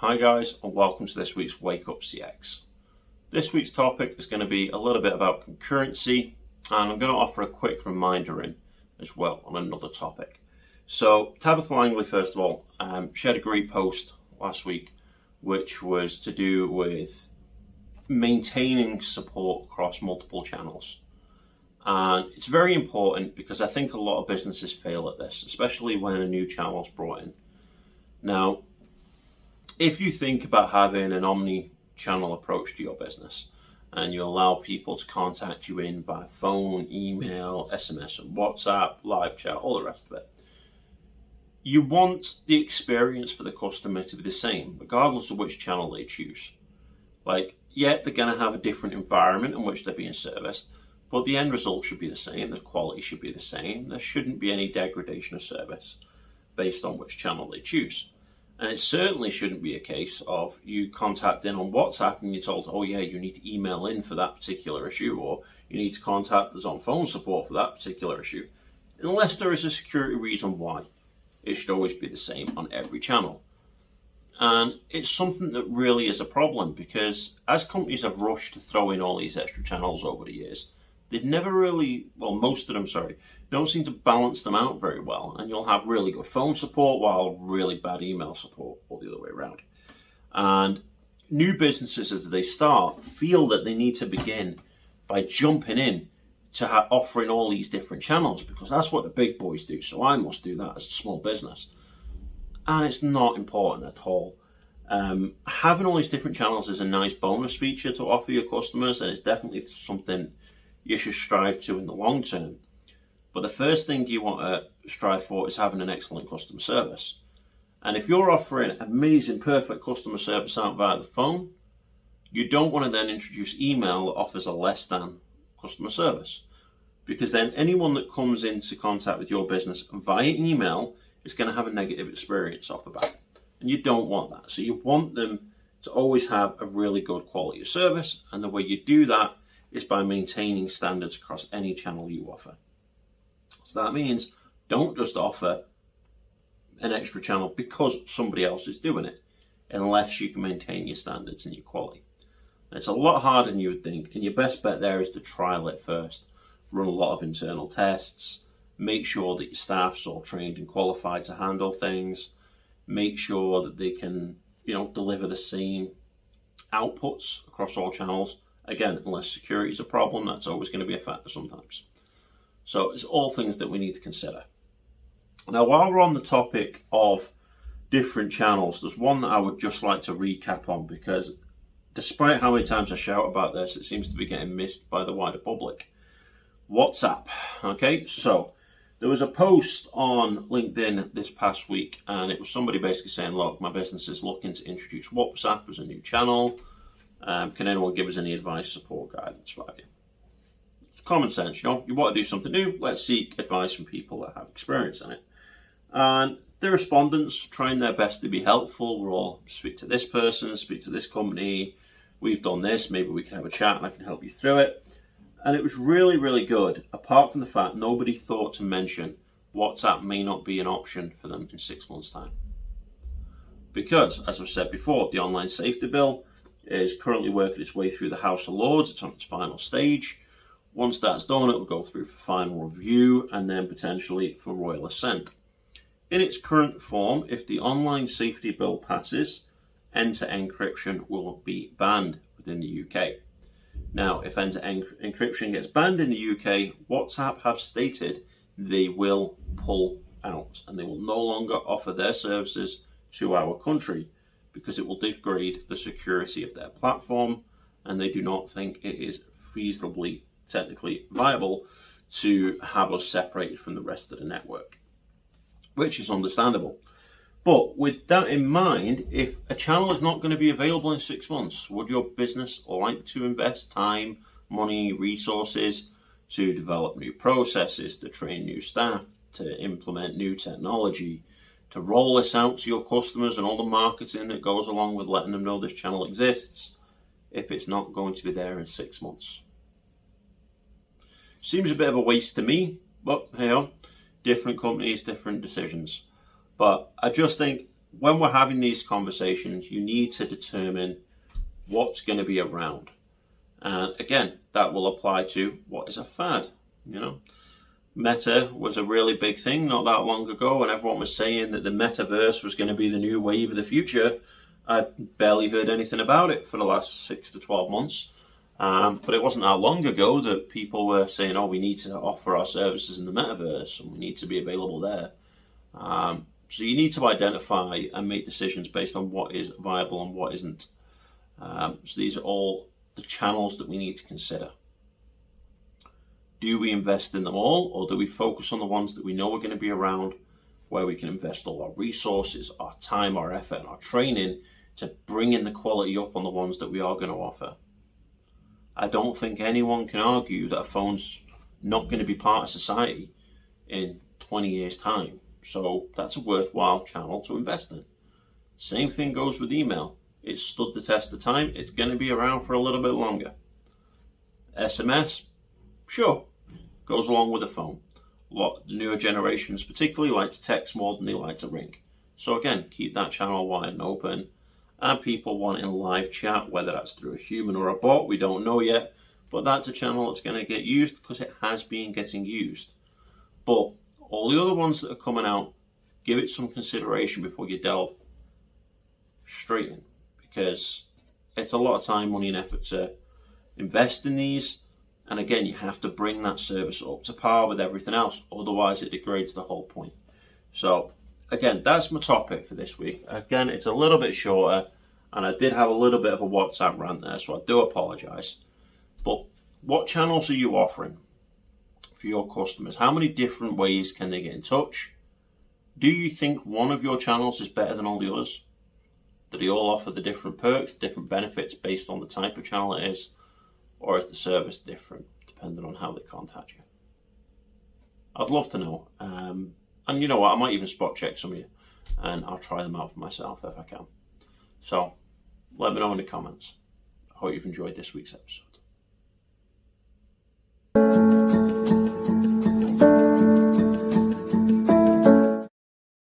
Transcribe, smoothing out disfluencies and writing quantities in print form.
Hi guys, and welcome to this week's Wake Up CX. This week's topic is going to be a little bit about concurrency, and I'm going to offer a quick reminder in as well on another topic. So Tabitha Langley, first of all, shared a great post last week which was to do with maintaining support across multiple channels. And it's very important because I think a lot of businesses fail at this, especially when a new channel is brought in. Now, if you think about having an omni-channel approach to your business and you allow people to contact you in by phone, email, SMS, and WhatsApp, live chat, all the rest of it, you want the experience for the customer to be the same, regardless of which channel they choose. They're going to have a different environment in which they're being serviced, but the end result should be the same, the quality should be the same. There shouldn't be any degradation of service based on which channel they choose. And it certainly shouldn't be a case of you contacting on WhatsApp and you're told, oh yeah, you need to email in for that particular issue, or you need to contact us on phone support for that particular issue. Unless there is a security reason why, it should always be the same on every channel. And it's something that really is a problem because as companies have rushed to throw in all these extra channels over the years, they've never really, most of them, don't seem to balance them out very well. And you'll have really good phone support while really bad email support, or the other way around. And new businesses, as they start, feel that they need to begin by jumping in to offering all these different channels because that's what the big boys do. So I must do that as a small business. And it's not important at all. Having all these different channels is a nice bonus feature to offer your customers, and it's definitely something you should strive to in the long term. But the first thing you want to strive for is having an excellent customer service. And if you're offering amazing, perfect customer service out via the phone, you don't want to then introduce email that offers a less than customer service. Because then anyone that comes into contact with your business via email is going to have a negative experience off the bat. And you don't want that. So you want them to always have a really good quality of service. And the way you do that is by maintaining standards across any channel you offer. So that means don't just offer an extra channel because somebody else is doing it, unless you can maintain your standards and your quality. And it's a lot harder than you would think, and your best bet there is to trial it first. Run a lot of internal tests, make sure that your staff's all trained and qualified to handle things, make sure that they can, deliver the same outputs across all channels. Again, unless security is a problem, that's always going to be a factor sometimes. So it's all things that we need to consider. Now, while we're on the topic of different channels, there's one that I would just like to recap on because despite how many times I shout about this, it seems to be getting missed by the wider public. WhatsApp. Okay, so there was a post on LinkedIn this past week, and it was somebody basically saying, look, my business is looking to introduce WhatsApp as a new channel. Can anyone give us any advice, support, guidance, what have you? It's common sense, you want to do something new, let's seek advice from people that have experience in it. And the respondents trying their best to be helpful. We're all speak to this person, speak to this company, we've done this, maybe we can have a chat and I can help you through it. And it was really, really good, apart from the fact nobody thought to mention WhatsApp may not be an option for them in 6 months' time. Because, as I've said before, the online safety bill is currently working its way through the House of Lords. It's on its final stage. Once that's done, it will go through for final review and then potentially for royal assent. In its current form, if the online safety bill passes, end-to-end encryption will be banned within the UK. Now, if end-to-end encryption gets banned in the UK, WhatsApp have stated they will pull out and they will no longer offer their services to our country, because it will degrade the security of their platform, and they do not think it is feasibly, technically viable to have us separated from the rest of the network, which is understandable. But with that in mind, if a channel is not going to be available in 6 months, would your business like to invest time, money, resources to develop new processes, to train new staff, to implement new technology, to roll this out to your customers and all the marketing that goes along with letting them know this channel exists, if it's not going to be there in 6 months? Seems a bit of a waste to me, but hey, different companies, different decisions. But I just think when we're having these conversations, you need to determine what's going to be around. And again, that will apply to what is a fad. Meta was a really big thing not that long ago, and everyone was saying that the metaverse was going to be the new wave of the future. I barely heard anything about it for the last 6 to 12 months. But it wasn't that long ago that people were saying, oh, we need to offer our services in the metaverse and we need to be available there. So you need to identify and make decisions based on what is viable and what isn't. So these are all the channels that we need to consider. Do we invest in them all, or do we focus on the ones that we know are going to be around, where we can invest all our resources, our time, our effort, and our training to bring in the quality up on the ones that we are going to offer? I don't think anyone can argue that a phone's not going to be part of society in 20 years' time. So that's a worthwhile channel to invest in. Same thing goes with email. It's stood the test of time. It's going to be around for a little bit longer. SMS, sure, goes along with the phone. The newer generations particularly like to text more than they like to ring. So again, keep that channel wide and open. And people wanting live chat, whether that's through a human or a bot, we don't know yet. But that's a channel that's going to get used because it has been getting used. But all the other ones that are coming out, give it some consideration before you delve straight in. Because it's a lot of time, money and effort to invest in these. And again, you have to bring that service up to par with everything else. Otherwise, it degrades the whole point. So again, that's my topic for this week. Again, it's a little bit shorter, and I did have a little bit of a WhatsApp rant there, so I do apologise. But what channels are you offering for your customers? How many different ways can they get in touch? Do you think one of your channels is better than all the others? Do they all offer the different perks, different benefits based on the type of channel it is? Or is the service different depending on how they contact you? I'd love to know. And you know what, I might even spot check some of you and I'll try them out for myself if I can. So let me know in the comments. I hope you've enjoyed this week's episode.